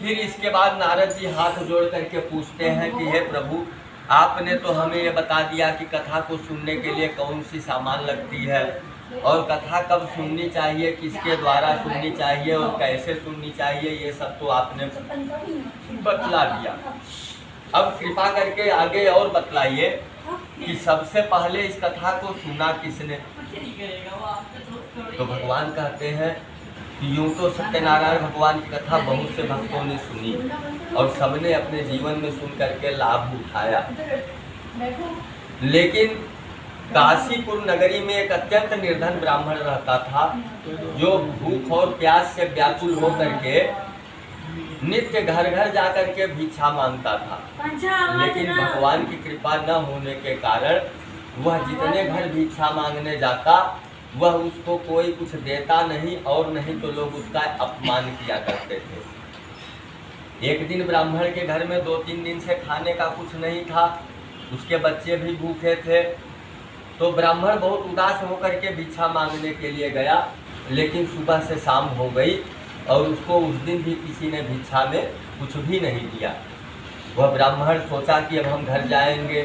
फिर इसके बाद नारद जी हाथ जोड़ करके पूछते हैं कि हे प्रभु, आपने तो हमें ये बता दिया कि कथा को सुनने के लिए कौन सी सामान लगती है और कथा कब सुननी चाहिए, किसके द्वारा सुननी चाहिए और कैसे सुननी चाहिए, ये सब तो आपने बतला दिया। अब कृपा करके आगे और बतलाइए कि सबसे पहले इस कथा को सुना किसने। तो भगवान कहते हैं कि यूं तो सत्यनारायण भगवान की कथा बहुत से भक्तों ने सुनी और सबने अपने जीवन में सुन करके लाभ उठाया, लेकिन काशीपुर नगरी में एक अत्यंत निर्धन ब्राह्मण रहता था जो भूख और प्यास से व्याकुल होकर के नित्य घर घर जाकर के भिक्षा मांगता था। लेकिन भगवान की कृपा न होने के कारण वह जितने घर भिक्षा मांगने जाता वह उसको कोई कुछ देता नहीं और नहीं तो लोग उसका अपमान किया करते थे। एक दिन ब्राह्मण के घर में 2-3 दिन से खाने का कुछ नहीं था, उसके बच्चे भी भूखे थे, तो ब्राह्मण बहुत उदास होकर के भिक्षा मांगने के लिए गया। लेकिन सुबह से शाम हो गई और उसको उस दिन भी किसी ने भिक्षा में कुछ भी नहीं दिया। वह ब्राह्मण सोचा कि अब हम घर जाएंगे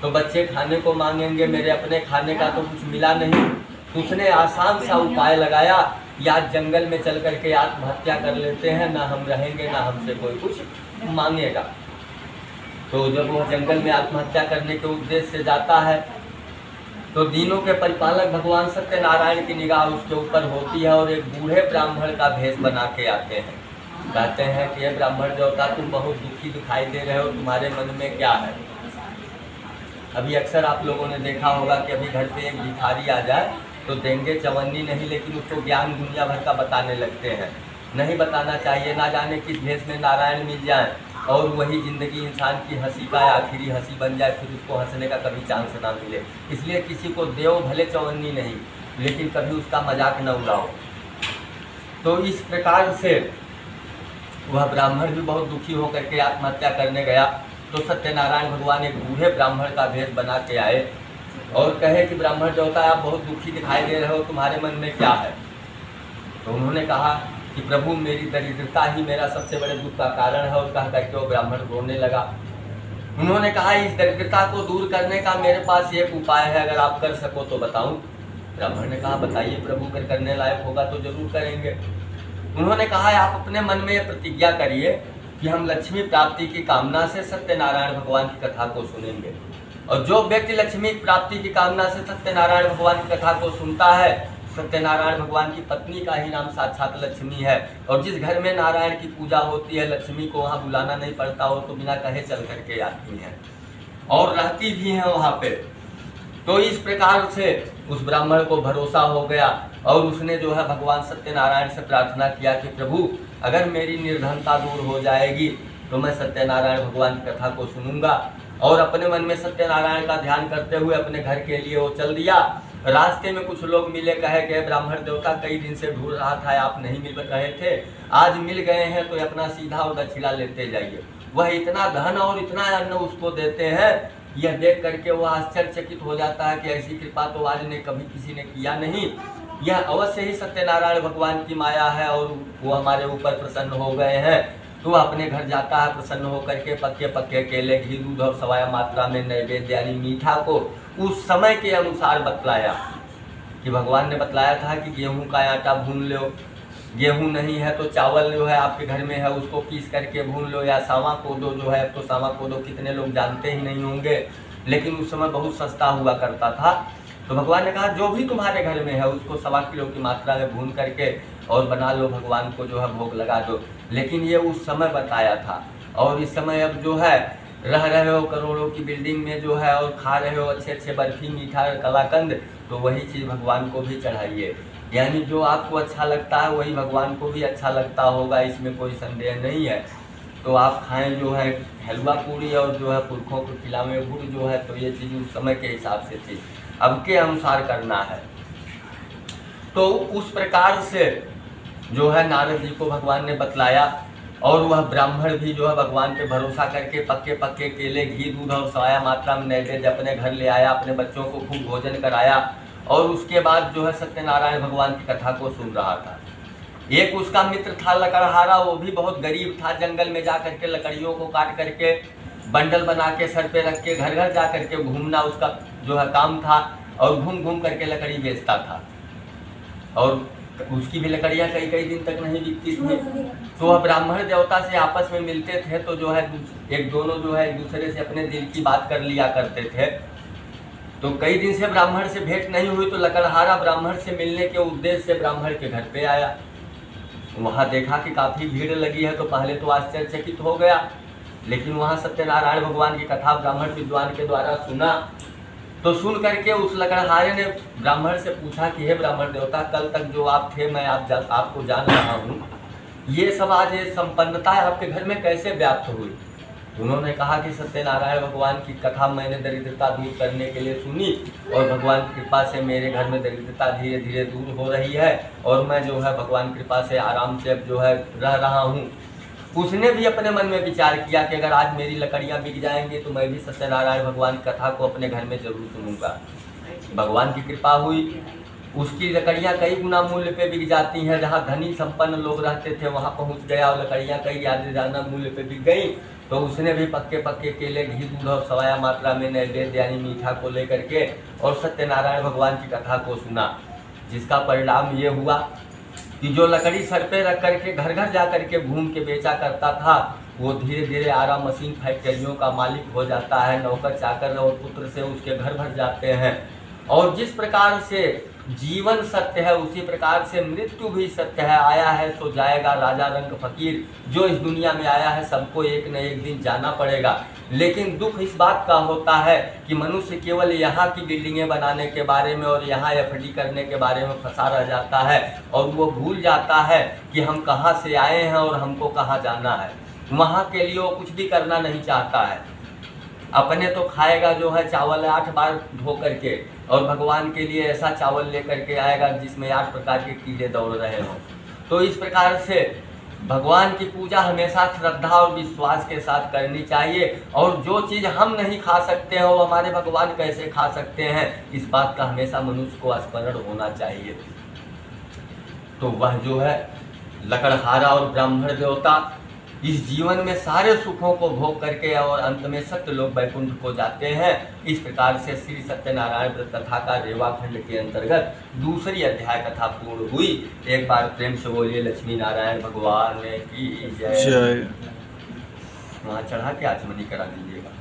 तो बच्चे खाने को मांगेंगे, मेरे अपने खाने का तो कुछ मिला नहीं। तो उसने आसान सा उपाय लगाया, या जंगल में चल करके आत्महत्या कर लेते हैं, ना हम रहेंगे ना हमसे कोई कुछ मांगेगा। तो जब वह जंगल में आत्महत्या करने के उद्देश्य से जाता है तो दीनों के परिपालक भगवान सत्यनारायण की निगाह उसके ऊपर होती है और एक बूढ़े ब्राह्मण का भेष बना के आते हैं। कहते हैं कि ये ब्राह्मण देवता, तुम बहुत दुखी दिखाई दे रहे हो, तुम्हारे मन में क्या है। अभी अक्सर आप लोगों ने देखा होगा कि अभी घर पे एक भिखारी आ जाए तो देंगे चवन्नी नहीं, लेकिन उसको ज्ञान दुनिया भर का बताने लगते हैं। नहीं बताना चाहिए, ना जाने किस भेष में नारायण मिल जाए और वही जिंदगी इंसान की हंसी का आखिरी हंसी बन जाए, फिर उसको हंसने का कभी चांस ना मिले। इसलिए किसी को देव भले चवन्नी नहीं, लेकिन कभी उसका मजाक न उड़ाओ। तो इस प्रकार से वह ब्राह्मण भी बहुत दुखी होकर के आत्महत्या करने गया। तो सत्यनारायण भगवान एक बूढ़े ब्राह्मण का भेष बना के आए और कहे कि ब्राह्मण देवता, आप बहुत दुखी दिखाई दे रहे हो, तुम्हारे मन में क्या है। तो उन्होंने कहा कि प्रभु, मेरी दरिद्रता ही मेरा सबसे बड़े दुख का कारण है। और कह करके वो ब्राह्मण रोने लगा। उन्होंने कहा, इस दरिद्रता को दूर करने का मेरे पास एक उपाय है, अगर आप कर सको तो बताऊं। ब्राह्मण ने कहा, बताइए प्रभु, अगर करने लायक होगा तो जरूर करेंगे। उन्होंने कहा, आप अपने मन में प्रतिज्ञा करिए कि हम लक्ष्मी प्राप्ति की कामना से सत्यनारायण भगवान की कथा को सुनेंगे। और जो व्यक्ति लक्ष्मी प्राप्ति की कामना से सत्यनारायण भगवान की कथा को सुनता है, सत्यनारायण भगवान की पत्नी का ही नाम साक्षात लक्ष्मी है। और जिस घर में नारायण की पूजा होती है, लक्ष्मी को वहाँ बुलाना नहीं पड़ता हो तो बिना कहे चल करके आती हैं और रहती भी हैं वहाँ पे। तो इस प्रकार से उस ब्राह्मण को भरोसा हो गया और उसने जो है भगवान सत्यनारायण से प्रार्थना किया कि प्रभु, अगर मेरी निर्धनता दूर हो जाएगी तो मैं सत्यनारायण भगवान की कथा को सुनूंगा। और अपने मन में सत्यनारायण का ध्यान करते हुए अपने घर के लिए वो चल दिया। रास्ते में कुछ लोग मिले, कहे गए, ब्राह्मण देवता, कई दिन से ढूंढ रहा था, आप नहीं मिल रहे थे, आज मिल गए हैं तो अपना सीधा और दक्षिणा लेते जाइए। वह इतना धन और इतना अन्न उसको देते हैं, यह देख करके वह आश्चर्यचकित हो जाता है कि ऐसी कृपा तो आज ने कभी किसी ने किया नहीं। यह अवश्य ही सत्यनारायण भगवान की माया है और वो हमारे ऊपर प्रसन्न हो गए हैं। तो अपने घर जाता है प्रसन्न होकर के, पक्के पक्के केले, घी, दूध और सवाया मात्रा में नैवेद्य यानी मीठा को उस समय के अनुसार बतलाया। कि भगवान ने बतलाया था कि गेहूं का आटा भून लो, गेहूं नहीं है तो चावल जो है आपके घर में है उसको पीस करके भून लो, या सावा कोदो जो है तो सावा कोदो कितने लोग जानते ही नहीं होंगे, लेकिन उस समय बहुत सस्ता हुआ करता था। तो भगवान ने कहा जो भी तुम्हारे घर में है उसको 1.25 किलो की मात्रा में भून करके और बना लो, भगवान को जो है भोग लगा दो। लेकिन ये उस समय बताया था। और इस समय अब जो है रह रहे हो करोड़ों की बिल्डिंग में जो है और खा रहे हो अच्छे अच्छे बर्फी, मीठा, कलाकंद, तो वही चीज़ भगवान को भी चढ़ाइए। यानी जो आपको अच्छा लगता है वही भगवान को भी अच्छा लगता होगा, इसमें कोई संदेह नहीं है। तो आप खाएं जो है हलवा पूरी और जो है पुरखों को खिलावें गुड़ जो है, तो ये चीज़ उस समय के हिसाब से थी, अब के अनुसार करना है। तो उस प्रकार से जो है नारद जी को भगवान ने बतलाया और वह ब्राह्मण भी जो है भगवान पे भरोसा करके पक्के पक्के केले, घी, दूध और सवाया मात्रा में नैवेद्य अपने घर ले आया, अपने बच्चों को खूब भोजन कराया और उसके बाद जो है सत्यनारायण भगवान की कथा को सुन रहा था। एक उसका मित्र था लकड़हारा, वो भी बहुत गरीब था, जंगल में जा करके लकड़ियों को काट करके बंडल बना के सर पे रख के घर घर जा करके घूमना उसका जो है काम था, और घूम घूम करके लकड़ी बेचता था, और उसकी भी लकड़ियाँ कई कई दिन तक नहीं बिकती थी। तो वह ब्राह्मण देवता से आपस में मिलते थे तो जो है एक दोनों जो है एक दूसरे से अपने दिल की बात कर लिया करते थे। तो कई दिन से ब्राह्मण से भेंट नहीं हुई, तो लकड़हारा ब्राह्मण से मिलने के उद्देश्य से ब्राह्मण के घर पे आया। वहाँ देखा कि काफ़ी भीड़ लगी है, तो पहले तो आश्चर्यचकित हो गया, लेकिन वहाँ सत्यनारायण भगवान की कथा ब्राह्मण विद्वान के द्वारा सुना। तो सुन करके उस लकड़हारे ने ब्राह्मण से पूछा कि हे ब्राह्मण देवता, कल तक जो आप थे मैं आपको जान रहा हूँ, ये सब आज ये संपन्नता आपके घर में कैसे व्याप्त हुई? उन्होंने कहा कि सत्यनारायण भगवान की कथा मैंने दरिद्रता दूर करने के लिए सुनी, और भगवान की कृपा से मेरे घर में दरिद्रता धीरे धीरे दूर हो रही है, और मैं जो है भगवान की कृपा से आराम से अब जो है रह रहा हूँ। उसने भी अपने मन में विचार किया कि अगर आज मेरी लकड़ियाँ बिक जाएंगी तो मैं भी सत्यनारायण भगवान की कथा को अपने घर में जरूर सुनूंगा। भगवान की कृपा हुई, उसकी लकड़ियाँ कई गुना मूल्य पे बिक जाती हैं। जहाँ धनी संपन्न लोग रहते थे वहाँ पहुँच गया और लकड़ियाँ कई ज्यादा मूल्य पे बिक गई। तो उसने भी पक्के पक्के केले, घी, दूध और सवाया मात्रा में नैवेद्य यानी मीठा को लेकर के और सत्यनारायण भगवान की कथा को सुना, जिसका परिणाम ये हुआ कि जो लकड़ी सर पे रख करके घर घर जा करके घूम के बेचा करता था, वो धीरे धीरे आरा मशीन फैक्ट्रियों का मालिक हो जाता है। नौकर चाकर और पुत्र से उसके घर भर जाते हैं। और जिस प्रकार से जीवन सत्य है उसी प्रकार से मृत्यु भी सत्य है। आया है सो जाएगा, राजा रंग फकीर। जो इस दुनिया में आया है सबको एक न एक दिन जाना पड़ेगा। लेकिन दुख इस बात का होता है कि मनुष्य केवल यहाँ की बिल्डिंगें बनाने के बारे में और यहाँ एफडी करने के बारे में फंसा रह जाता है, और वो भूल जाता है कि हम कहाँ से आए हैं और हमको कहाँ जाना है। वहाँ के लिए वो कुछ भी करना नहीं चाहता है। अपने तो खाएगा जो है चावल 8 बार धो करके, और भगवान के लिए ऐसा चावल लेकर के आएगा जिसमें 8 प्रकार के कीड़े दौड़ रहे हों। तो इस प्रकार से भगवान की पूजा हमेशा श्रद्धा और विश्वास के साथ करनी चाहिए। और जो चीज़ हम नहीं खा सकते हैं वो हमारे भगवान कैसे खा सकते हैं, इस बात का हमेशा मनुष्य को स्मरण होना चाहिए। तो वह जो है लकड़हारा और ब्राह्मण देवता इस जीवन में सारे सुखों को भोग करके और अंत में सत्य लोग वैकुंठ को जाते हैं। इस प्रकार से श्री सत्यनारायण व्रत कथा का रेवा खंड के अंतर्गत दूसरी अध्याय कथा पूर्ण हुई। एक बार प्रेम से बोलिए लक्ष्मी नारायण भगवान की जय। वहाँ चढ़ा के आचमनी करा दीजिएगा।